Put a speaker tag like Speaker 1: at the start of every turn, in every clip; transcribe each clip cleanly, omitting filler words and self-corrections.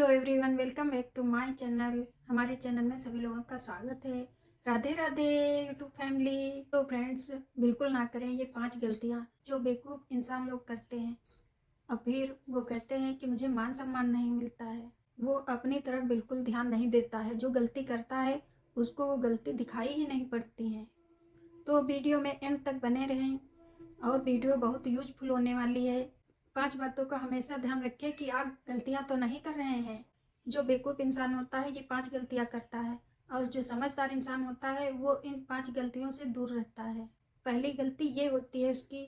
Speaker 1: Hello everyone, welcome back to my channel. हमारे channel में सभी लोगों का स्वागत है। Radhe Radhe YouTube family. तो फ्रेंड्स, बिल्कुल ना करें ये 5 गलतियां जो बेवकूफ़ इंसान लोग करते हैं और फिर वो कहते हैं कि मुझे मान सम्मान नहीं मिलता है। वो अपनी तरफ बिल्कुल ध्यान नहीं देता है। जो गलती करता है उसको वो गलती दिखाई ही नहीं पड़ती है। तो वीडियो में एंड तक बने रहें और वीडियो बहुत यूजफुल होने वाली है। 5 बातों का हमेशा ध्यान रखें कि आप गलतियां तो नहीं कर रहे हैं। जो बेवकूफ़ इंसान होता है ये 5 गलतियां करता है और जो समझदार इंसान होता है वो इन 5 गलतियों से दूर रहता है। पहली गलती ये होती है उसकी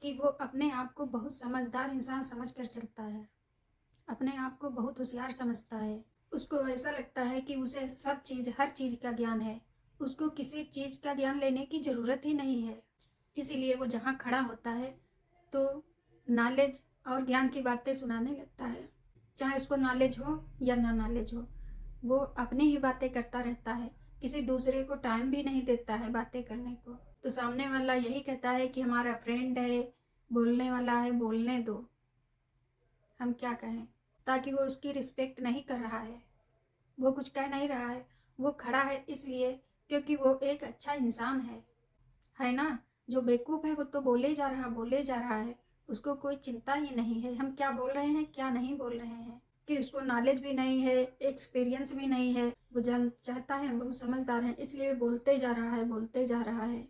Speaker 1: कि वो अपने आप को बहुत समझदार इंसान समझ कर चलता है। अपने आप को बहुत होशियार समझता है। उसको ऐसा लगता है कि उसे सब चीज़ हर चीज़ का ज्ञान है। उसको किसी चीज़ का ज्ञान लेने की ज़रूरत ही नहीं है। इसीलिए वो जहाँ खड़ा होता है तो नॉलेज और ज्ञान की बातें सुनाने लगता है। चाहे उसको नॉलेज हो या ना नॉलेज हो, वो अपनी ही बातें करता रहता है। किसी दूसरे को टाइम भी नहीं देता है बातें करने को। तो सामने वाला यही कहता है कि हमारा फ्रेंड है, बोलने वाला है, बोलने दो, हम क्या कहें। ताकि वो उसकी रिस्पेक्ट नहीं कर रहा है, वो कुछ कह नहीं रहा है। वो खड़ा है इसलिए क्योंकि वो एक अच्छा इंसान है ना। जो बेवकूफ़ है वो तो बोले जा रहा है। उसको कोई चिंता ही नहीं है हम क्या बोल रहे हैं क्या नहीं बोल रहे हैं, कि उसको नॉलेज भी नहीं है, एक्सपीरियंस भी नहीं है। वो जान चाहता है हम बहुत समझदार हैं इसलिए बोलते जा रहा है, बोलते जा रहा है।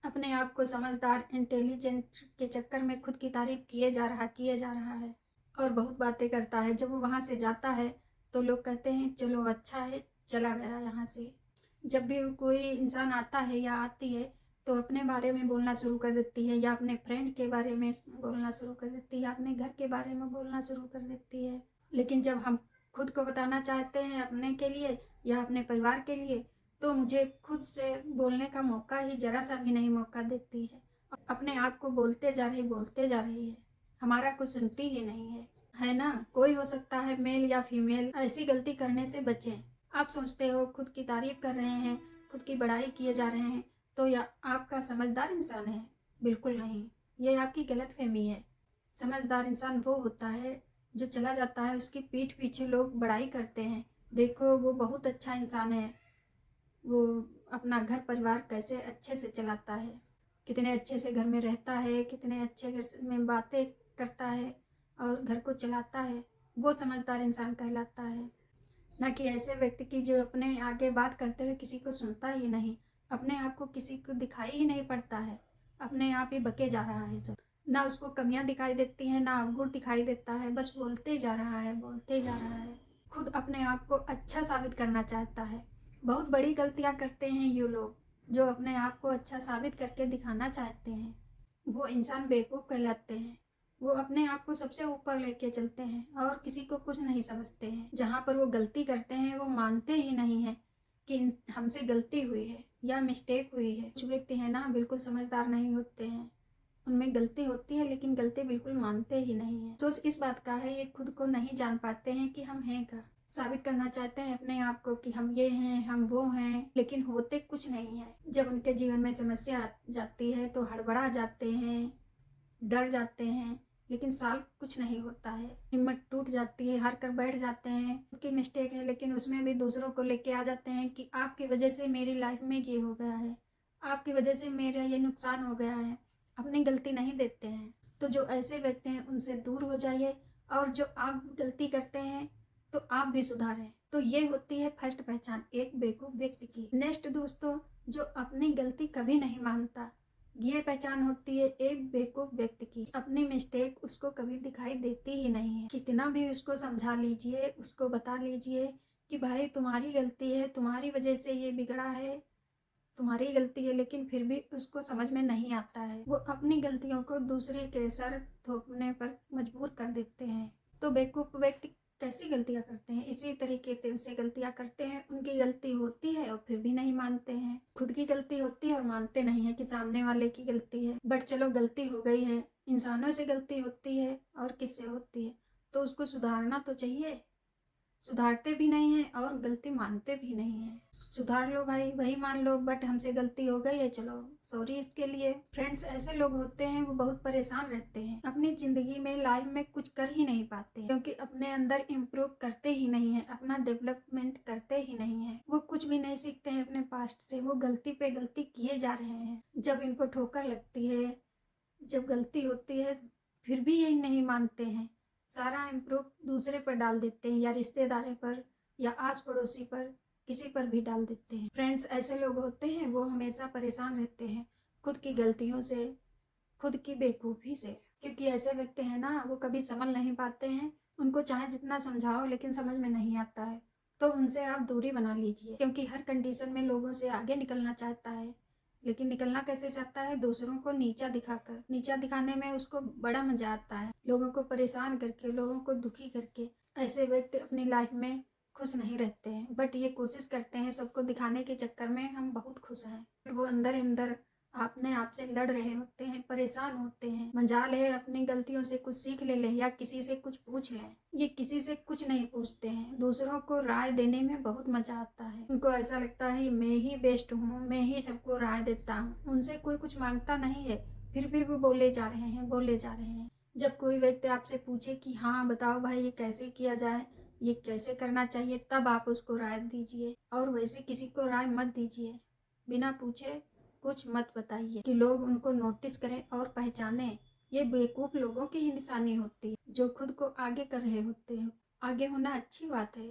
Speaker 1: अपने आप को समझदार इंटेलिजेंट के चक्कर में खुद की तारीफ किए जा रहा है और बहुत बातें करता है। जब वो वहाँ से जाता है तो लोग कहते हैं चलो अच्छा है चला गया यहाँ से। जब भी कोई इंसान आता है या आती है तो अपने बारे में बोलना शुरू कर देती है या अपने फ्रेंड के बारे में बोलना शुरू कर देती है, अपने घर के बारे में बोलना शुरू कर देती है। लेकिन जब हम खुद को बताना चाहते हैं अपने के लिए या अपने परिवार के लिए तो मुझे खुद से बोलने का मौका ही जरा सा भी नहीं मौका देती है। अपने आप को बोलते जा रही है, हमारा कोई सुनती ही नहीं है ना। कोई हो सकता है मेल या फीमेल, ऐसी गलती करने से बचें। आप सोचते हो खुद की तारीफ कर रहे हैं, खुद की बड़ाई किए जा रहे हैं तो या आपका समझदार इंसान है। बिल्कुल नहीं, ये आपकी गलतफहमी है। समझदार इंसान वो होता है जो चला जाता है उसकी पीठ पीछे लोग बड़ाई करते हैं, देखो वो बहुत अच्छा इंसान है, वो अपना घर परिवार कैसे अच्छे से चलाता है, कितने अच्छे से घर में रहता है, कितने अच्छे घर में बातें करता है और घर को चलाता है। वो समझदार इंसान कहलाता है। ना कि ऐसे व्यक्ति की जो अपने आगे बात करते हुए किसी को सुनता ही नहीं, अपने आप को किसी को दिखाई ही नहीं पड़ता है, अपने आप ही बके जा रहा है सब। ना उसको कमियां दिखाई देती हैं ना अवगुण दिखाई देता है, बस बोलते जा रहा है, बोलते जा रहा है। खुद अपने आप को अच्छा साबित करना चाहता है। बहुत बड़ी गलतियां करते हैं ये लोग जो अपने आप को अच्छा साबित करके दिखाना चाहते हैं। वो इंसान बेवकूफ़ कहलाते हैं। वो अपने आप को सबसे ऊपर लेके चलते हैं और किसी को कुछ नहीं समझते हैं। जहाँ पर वो गलती करते हैं वो मानते ही नहीं हैं कि हमसे गलती हुई है या मिस्टेक हुई है। कुछ व्यक्ति है ना बिल्कुल समझदार नहीं होते हैं, उनमें गलती होती है लेकिन गलती बिल्कुल मानते ही नहीं है। सोच इस बात का है ये खुद को नहीं जान पाते हैं कि हम हैं क्या। साबित करना चाहते हैं अपने आप को कि हम ये हैं, हम वो हैं, लेकिन होते कुछ नहीं है। जब उनके जीवन में समस्या आ जाती है तो हड़बड़ा जाते हैं, डर जाते हैं, लेकिन साल कुछ नहीं होता है। हिम्मत टूट जाती है, हार कर बैठ जाते हैं। खुद की मिस्टेक है लेकिन उसमें भी दूसरों को लेके आ जाते हैं कि आपकी वजह से मेरी लाइफ में ये हो गया है, आपकी वजह से मेरा ये नुकसान हो गया है। अपनी गलती नहीं देखते हैं। तो जो ऐसे व्यक्ति हैं उनसे दूर हो जाइए और जो आप गलती करते हैं तो आप भी सुधारें। तो ये होती है फर्स्ट पहचान एक बेवकूफ़ व्यक्ति की। नेक्स्ट दोस्तों, जो अपनी गलती कभी नहीं मानता, ये पहचान होती है एक बेवकूफ़ व्यक्ति की। अपनी मिस्टेक उसको कभी दिखाई देती ही नहीं है। कितना भी उसको समझा लीजिए, उसको बता लीजिए कि भाई तुम्हारी गलती है, तुम्हारी वजह से ये बिगड़ा है, तुम्हारी गलती है, लेकिन फिर भी उसको समझ में नहीं आता है। वो अपनी गलतियों को दूसरे के सर थोपने पर मजबूर कर देते हैं। तो बेवकूफ़ व्यक्ति कैसी गलतियां करते हैं, इसी तरीके से गलतियां करते हैं। उनकी गलती होती है और फिर भी नहीं मानते हैं। खुद की गलती होती है और मानते नहीं है कि सामने वाले की गलती है। बट चलो गलती हो गई है, इंसानों से गलती होती है और किससे होती है तो उसको सुधारना तो चाहिए। सुधारते भी नहीं हैं और गलती मानते भी नहीं हैं। सुधार लो भाई, वही मान लो, बट हमसे गलती हो गई है, चलो सॉरी इसके लिए। फ्रेंड्स, ऐसे लोग होते हैं वो बहुत परेशान रहते हैं, अपनी जिंदगी में लाइफ में कुछ कर ही नहीं पाते, क्योंकि अपने अंदर इम्प्रूव करते ही नहीं है, अपना डेवलपमेंट करते ही नहीं है। वो कुछ भी नहीं सीखते हैं अपने पास्ट से, वो गलती पे गलती किए जा रहे हैं। जब इनको ठोकर लगती है, जब गलती होती है, फिर भी यही नहीं मानते हैं, सारा इम्प्रूव दूसरे पर डाल देते हैं, या रिश्तेदारों पर, या आस पड़ोसी पर, किसी पर भी डाल देते हैं। फ्रेंड्स, ऐसे लोग होते हैं वो हमेशा परेशान रहते हैं खुद की गलतियों से, खुद की बेवकूफ़ी से, क्योंकि ऐसे व्यक्ति हैं ना, वो कभी संभल नहीं पाते हैं। उनको चाहे जितना समझाओ लेकिन समझ में नहीं आता है, तो उनसे आप दूरी बना लीजिए, क्योंकि हर कंडीशन में लोगों से आगे निकलना चाहता है, लेकिन निकलना कैसे चाहता है? दूसरों को नीचा दिखाकर। नीचा दिखाने में उसको बड़ा मजा आता है, लोगों को परेशान करके, लोगों को दुखी करके। ऐसे व्यक्ति अपनी लाइफ में खुश नहीं रहते हैं, बट ये कोशिश करते हैं सबको दिखाने के चक्कर में हम बहुत खुश हैं, वो अंदर अंदर अपने आप से लड़ रहे होते हैं, परेशान होते हैं। मजाल है अपनी गलतियों से कुछ सीख ले या किसी से कुछ पूछ लें। ये किसी से कुछ नहीं पूछते हैं, दूसरों को राय देने में बहुत मजा आता है। उनको ऐसा लगता है मैं ही बेस्ट हूँ, मैं ही सबको राय देता हूँ, उनसे कोई कुछ मांगता नहीं है, फिर भी वो बोले जा रहे हैं, बोले जा रहे हैं। जब कोई व्यक्ति आपसे पूछे कि हाँ बताओ भाई ये कैसे किया जाए, ये कैसे करना चाहिए, तब आप उसको राय दीजिए, और वैसे किसी को राय मत दीजिए। बिना पूछे कुछ मत बताइए कि लोग उनको नोटिस करें और पहचाने। ये बेवकूफ़ लोगों की ही निशानी होती है, जो खुद को आगे कर रहे होते हैं। आगे होना अच्छी बात है,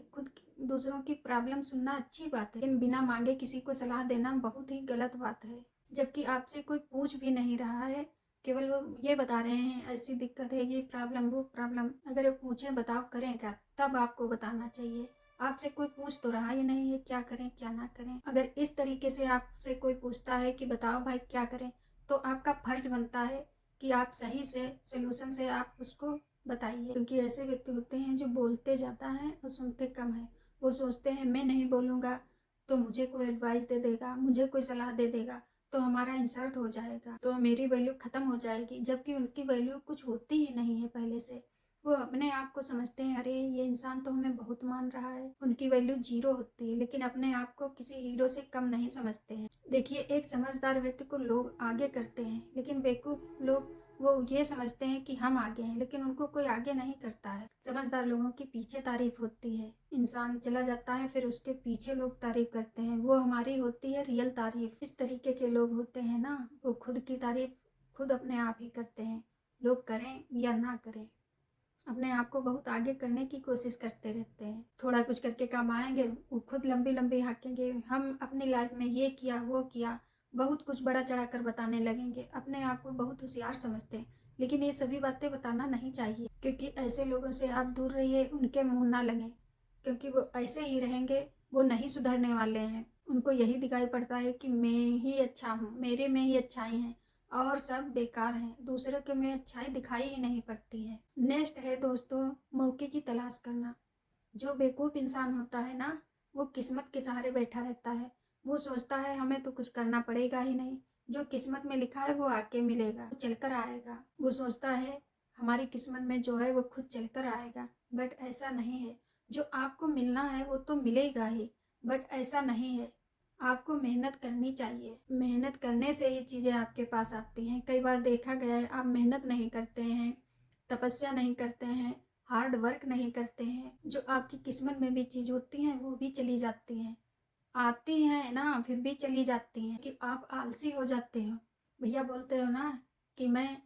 Speaker 1: दूसरों की प्रॉब्लम सुनना अच्छी बात है, लेकिन बिना मांगे किसी को सलाह देना बहुत ही गलत बात है। जबकि आपसे कोई पूछ भी नहीं रहा है, केवल वो ये बता रहे हैं ऐसी दिक्कत है, ये प्रॉब्लम, वो प्रॉब्लम। अगर वो पूछे बताओ करें क्या, तब आपको बताना चाहिए। आपसे कोई पूछ तो रहा ही नहीं है क्या करें क्या ना करें। अगर इस तरीके से आपसे कोई पूछता है कि बताओ भाई क्या करें, तो आपका फर्ज बनता है कि आप सही से सोल्यूशन से आप उसको बताइए, क्योंकि ऐसे व्यक्ति होते हैं जो बोलते ज़्यादा हैं और सुनते कम हैं। वो सोचते हैं मैं नहीं बोलूँगा तो मुझे कोई एडवाइस दे देगा, मुझे कोई सलाह दे देगा, तो हमारा इंसल्ट हो जाएगा, तो मेरी वैल्यू ख़त्म हो जाएगी, जबकि उनकी वैल्यू कुछ होती ही नहीं है पहले से। वो अपने आप को समझते हैं अरे ये इंसान तो हमें बहुत मान रहा है, उनकी वैल्यू जीरो होती है, लेकिन अपने आप को किसी हीरो से कम नहीं समझते हैं। देखिए, एक समझदार व्यक्ति को लोग आगे करते हैं, लेकिन बेवकूफ़ लोग वो ये समझते हैं कि हम आगे हैं, लेकिन उनको कोई आगे नहीं करता है। समझदार लोगों की पीछे तारीफ होती है, इंसान चला जाता है फिर उसके पीछे लोग तारीफ करते हैं, वो हमारी होती है रियल तारीफ। इस तरीके के लोग होते हैं ना, वो खुद की तारीफ खुद अपने आप ही करते हैं, लोग करें या ना करें। अपने आप को बहुत आगे करने की कोशिश करते रहते हैं, थोड़ा कुछ करके कमाएंगे, वो खुद लंबी लंबी हाँकेंगे, हम अपनी लाइफ में ये किया वो किया, बहुत कुछ बड़ा चढ़ा कर बताने लगेंगे, अपने आप को बहुत होशियार समझते हैं। लेकिन ये सभी बातें बताना नहीं चाहिए, क्योंकि ऐसे लोगों से आप दूर रहिए, उनके मुंह ना लगे, क्योंकि वो ऐसे ही रहेंगे, वो नहीं सुधरने वाले हैं। उनको यही दिखाई पड़ता है कि मैं ही अच्छा हूँ, मेरे में ही अच्छाई है और सब बेकार हैं, दूसरे के में अच्छाई दिखाई ही नहीं पड़ती है। नेक्स्ट है दोस्तों, मौके की तलाश करना। जो बेवकूफ़ इंसान होता है ना, वो किस्मत के सहारे बैठा रहता है। वो सोचता है हमें तो कुछ करना पड़ेगा ही नहीं, जो किस्मत में लिखा है वो आके मिलेगा, वो चलकर आएगा। वो सोचता है हमारी किस्मत में जो है वो खुद चलकर आएगा, बट ऐसा नहीं है। जो आपको मिलना है वो तो मिलेगा ही, बट ऐसा नहीं है। आपको मेहनत करनी चाहिए, मेहनत करने से ही चीज़ें आपके पास आती हैं। कई बार देखा गया है आप मेहनत नहीं करते हैं, तपस्या नहीं करते हैं, हार्ड वर्क नहीं करते हैं, जो आपकी किस्मत में भी चीज़ होती हैं वो भी चली जाती हैं, आती हैं ना फिर भी चली जाती हैं, कि आप आलसी हो जाते हो। भैया बोलते हो ना कि मैं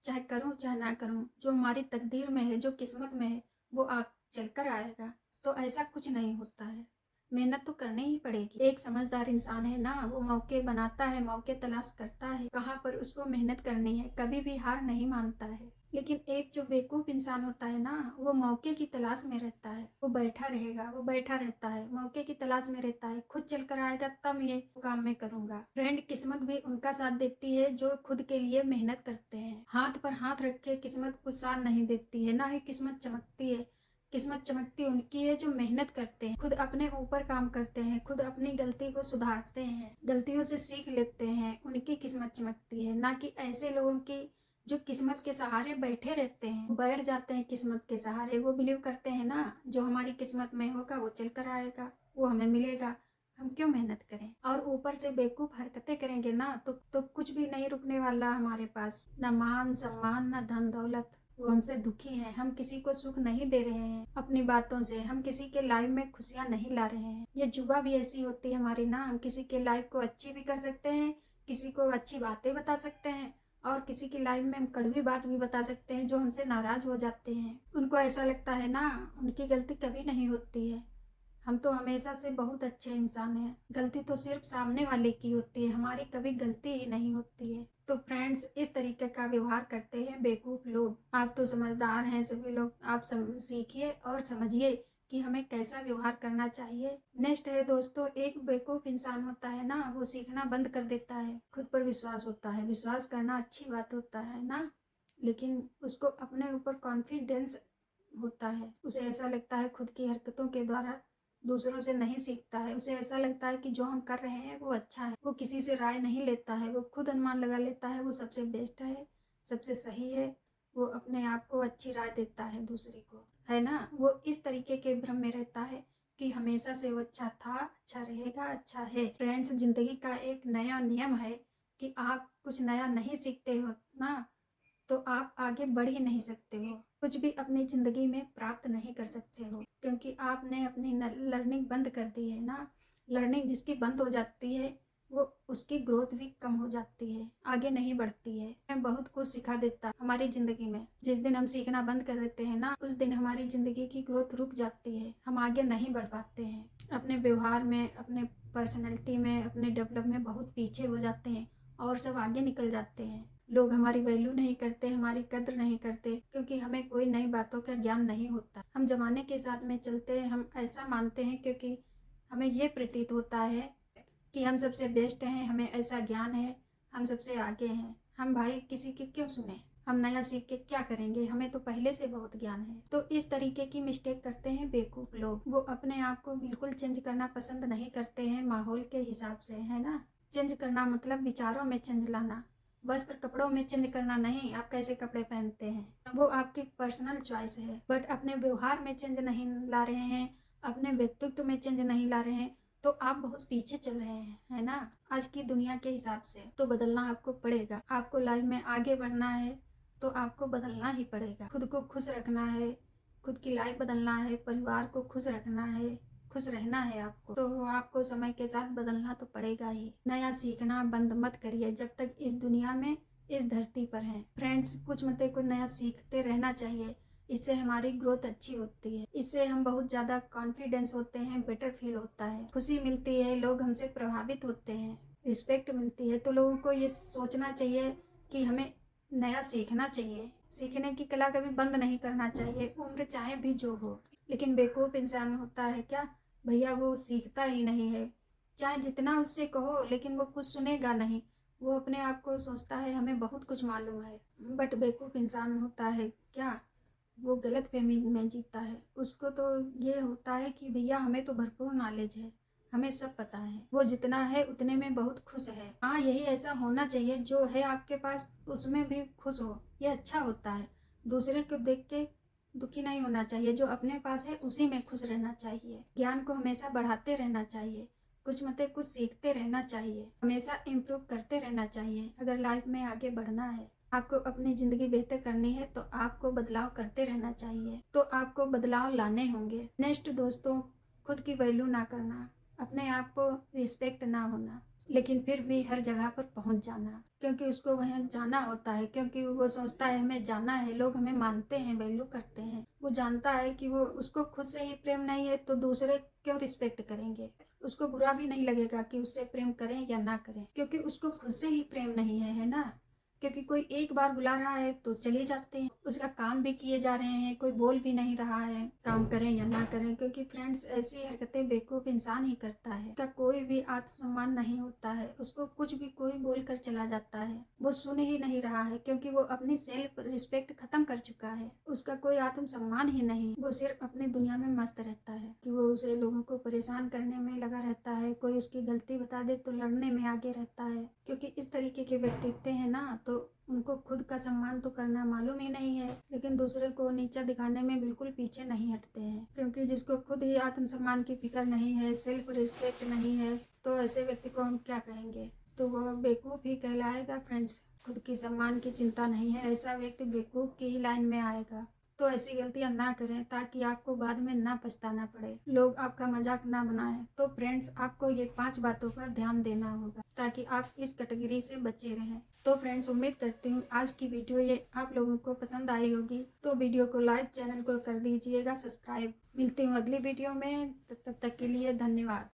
Speaker 1: चाहे करूं चाहे ना करूं, जो हमारी तकदीर में है, जो किस्मत में है, वो आप चलकर आएगा। तो ऐसा कुछ नहीं होता है, मेहनत तो करनी ही पड़ेगी। एक समझदार इंसान है ना, वो मौके बनाता है, मौके तलाश करता है कहाँ पर उसको मेहनत करनी है, कभी भी हार नहीं मानता है। लेकिन एक जो बेवकूफ़ इंसान होता है ना, वो मौके की तलाश में रहता है, वो बैठा रहेगा, वो बैठा रहता है, मौके की तलाश में रहता है, खुद चलकर आएगा तब ये काम मैं करूँगा। फ्रेंड, किस्मत भी उनका साथ देती है जो खुद के लिए मेहनत करते हैं। हाथ पर हाथ रखे किस्मत कुछ साथ नहीं देती है, ना ही किस्मत चमकती है। किस्मत चमकती उनकी है जो मेहनत करते हैं, खुद अपने ऊपर काम करते हैं, खुद अपनी गलती को सुधारते हैं, गलतियों से सीख लेते हैं, उनकी किस्मत चमकती है। ना कि ऐसे लोगों की जो किस्मत के सहारे बैठे रहते हैं, बैठ जाते हैं किस्मत के सहारे। वो बिलीव करते हैं ना, जो हमारी किस्मत में होगा वो चल कर आएगा, वो हमें मिलेगा, हम क्यों मेहनत करें। और ऊपर से बेवकूफ हरकतें करेंगे ना तो कुछ भी नहीं रुकने वाला हमारे पास, ना मान सम्मान, ना धन दौलत। वो हमसे दुखी हैं, हम किसी को सुख नहीं दे रहे हैं अपनी बातों से, हम किसी के लाइफ में खुशियां नहीं ला रहे हैं। ये जुबा भी ऐसी होती है हमारी ना, हम किसी के लाइफ को अच्छी भी कर सकते हैं, किसी को अच्छी बातें बता सकते हैं, और किसी की लाइफ में हम कड़वी बात भी बता सकते हैं जो हमसे नाराज हो जाते हैं। उनको ऐसा लगता है ना उनकी गलती कभी नहीं होती है, हम तो हमेशा से बहुत अच्छे इंसान हैं, गलती तो सिर्फ सामने वाले की होती है, हमारी कभी गलती ही नहीं होती है। तो फ्रेंड्स, इस तरीके का व्यवहार करते हैं बेवकूफ लोग। आप तो समझदार हैं सभी लोग, आप सीखिए और समझिए कि हमें कैसा व्यवहार करना चाहिए। नेक्स्ट है दोस्तों, एक बेवकूफ इंसान होता है ना, वो सीखना बंद कर देता है। खुद पर विश्वास होता है, विश्वास करना अच्छी बात होता है ना, लेकिन उसको अपने ऊपर कॉन्फिडेंस होता है। उसे ऐसा लगता है खुद की हरकतों के द्वारा दूसरों से नहीं सीखता है, उसे ऐसा लगता है कि जो हम कर रहे हैं वो अच्छा है। वो किसी से राय नहीं लेता है, वो खुद अनुमान लगा लेता है वो सबसे बेस्ट है, सबसे सही है। वो अपने आप को अच्छी राय देता है दूसरे को, है ना। वो इस तरीके के भ्रम में रहता है कि हमेशा से वो अच्छा था, अच्छा रहेगा, अच्छा है। फ्रेंड्स, जिंदगी का एक नया नियम है कि आप कुछ नया नहीं सीखते हो ना तो आप आगे बढ़ ही नहीं सकते हो, कुछ भी अपनी ज़िंदगी में प्राप्त नहीं कर सकते हो, क्योंकि आपने अपनी लर्निंग बंद कर दी है ना। लर्निंग जिसकी बंद हो जाती है वो उसकी ग्रोथ भी कम हो जाती है, आगे नहीं बढ़ती है। हमें बहुत कुछ सिखा देता है हमारी ज़िंदगी में। जिस दिन हम सीखना बंद कर देते हैं ना, उस दिन हमारी ज़िंदगी की ग्रोथ रुक जाती है, हम आगे नहीं बढ़ पाते हैं। अपने व्यवहार में, अपने पर्सनैलिटी में, अपने डेवलप में बहुत पीछे हो जाते हैं और सब आगे निकल जाते हैं। लोग हमारी वैल्यू नहीं करते, हमारी कद्र नहीं करते, क्योंकि हमें कोई नई बातों का ज्ञान नहीं होता। हम जमाने के साथ में चलते हैं, हम ऐसा मानते हैं क्योंकि हमें ये प्रतीत होता है कि हम सबसे बेस्ट हैं, हमें ऐसा ज्ञान है, हम सबसे आगे हैं। हम भाई किसी की क्यों सुने, हम नया सीख के क्या करेंगे, हमें तो पहले से बहुत ज्ञान है। तो इस तरीके की मिस्टेक करते हैं बेवकूफ़ लोग। वो अपने आप को बिल्कुल चेंज करना पसंद नहीं करते हैं माहौल के हिसाब से, है ना। चेंज करना मतलब विचारों में चेंज लाना, वस्त्र कपड़ों में चेंज करना नहीं। आप कैसे कपड़े पहनते हैं वो आपकी पर्सनल चॉइस है, बट अपने व्यवहार में चेंज नहीं ला रहे हैं, अपने व्यक्तित्व में चेंज नहीं ला रहे हैं, तो आप बहुत पीछे चल रहे हैं, है ना। आज की दुनिया के हिसाब से तो बदलना आपको पड़ेगा। आपको लाइफ में आगे बढ़ना है तो आपको बदलना ही पड़ेगा। खुद को खुश रखना है, खुद की लाइफ बदलना है, परिवार को खुश रखना है, खुश रहना है आपको, तो आपको समय के साथ बदलना तो पड़ेगा ही। नया सीखना बंद मत करिए जब तक इस दुनिया में, इस धरती पर हैं। फ्रेंड्स, कुछ मत को नया सीखते रहना चाहिए, इससे हमारी ग्रोथ अच्छी होती है, इससे हम बहुत ज़्यादा कॉन्फिडेंस होते हैं, बेटर फील होता है, खुशी मिलती है, लोग हमसे प्रभावित होते हैं, रिस्पेक्ट मिलती है। तो लोगों को ये सोचना चाहिए कि हमें नया सीखना चाहिए, सीखने की कला कभी बंद नहीं करना चाहिए, उम्र चाहे भी जो हो। लेकिन बेवकूफ़ इंसान होता है क्या भैया, वो सीखता ही नहीं है, चाहे जितना उससे कहो लेकिन वो कुछ सुनेगा नहीं। वो अपने आप को सोचता है हमें बहुत कुछ मालूम है, बट बेवकूफ़ इंसान होता है क्या, वो गलत फहमी में जीता है। उसको तो ये होता है कि भैया हमें तो भरपूर नॉलेज है, हमें सब पता है, वो जितना है उतने में बहुत खुश है। हाँ, यही ऐसा होना चाहिए, जो है आपके पास उसमें भी खुश हो, ये अच्छा होता है। दूसरे को देख के दुखी नहीं होना चाहिए, जो अपने पास है उसी में खुश रहना चाहिए। ज्ञान को हमेशा बढ़ाते रहना चाहिए, कुछ मत कुछ सीखते रहना चाहिए, हमेशा इम्प्रूव करते रहना चाहिए। अगर लाइफ में आगे बढ़ना है, आपको अपनी ज़िंदगी बेहतर करनी है, तो आपको बदलाव करते रहना चाहिए, तो आपको बदलाव लाने होंगे। नेक्स्ट दोस्तों, खुद की वैल्यू ना करना, अपने आप को रिस्पेक्ट ना होना, लेकिन फिर भी हर जगह पर पहुंच जाना, क्योंकि उसको वहाँ जाना होता है, क्योंकि वो सोचता है हमें जाना है, लोग हमें मानते हैं, वैल्यू करते हैं। वो जानता है कि वो, उसको खुद से ही प्रेम नहीं है तो दूसरे क्यों रिस्पेक्ट करेंगे। उसको बुरा भी नहीं लगेगा कि उससे प्रेम करें या ना करें, क्योंकि उसको खुद से ही प्रेम नहीं है ना। क्योंकि कोई एक बार बुला रहा है तो चले जाते हैं, उसका काम भी किए जा रहे हैं, कोई बोल भी नहीं रहा है काम करें या ना करें। क्योंकि फ्रेंड्स, ऐसी हरकतें बेवकूफ इंसान ही करता है, उसका कोई भी आत्मसम्मान नहीं होता है, उसको कुछ भी कोई बोल कर चला जाता है, वो सुन ही नहीं रहा है, क्योंकि वो अपनी सेल्फ रिस्पेक्ट खत्म कर चुका है, उसका कोई आत्मसम्मान ही नहीं। वो सिर्फ अपनी दुनिया में मस्त रहता है कि वो उसे लोगों को परेशान करने में लगा रहता है, कोई उसकी गलती बता दे तो लड़ने में आगे रहता है। क्योंकि इस तरीके के व्यक्तित्व हैं ना, तो उनको खुद का सम्मान तो करना मालूम ही नहीं है, लेकिन दूसरे को नीचा दिखाने में बिल्कुल पीछे नहीं हटते हैं। क्योंकि जिसको खुद ही आत्मसम्मान की फिक्र नहीं है, सेल्फ रिस्पेक्ट नहीं है, तो ऐसे व्यक्ति को हम क्या कहेंगे? तो वह बेवकूफ़ ही कहलाएगा फ्रेंड्स। खुद की सम्मान की चिंता नहीं है, ऐसा व्यक्ति बेवकूफ़ की ही लाइन में आएगा। तो ऐसी गलतियां ना करें ताकि आपको बाद में ना पछताना पड़े, लोग आपका मजाक ना बनाएं। तो फ्रेंड्स, आपको ये 5 बातों पर ध्यान देना होगा ताकि आप इस कैटेगरी से बचे रहें। तो फ्रेंड्स, उम्मीद करती हूँ आज की वीडियो ये आप लोगों को पसंद आई होगी। तो वीडियो को लाइक, चैनल को कर दीजिएगा सब्सक्राइब। मिलती हूँ अगली वीडियो में, तब तक के लिए धन्यवाद।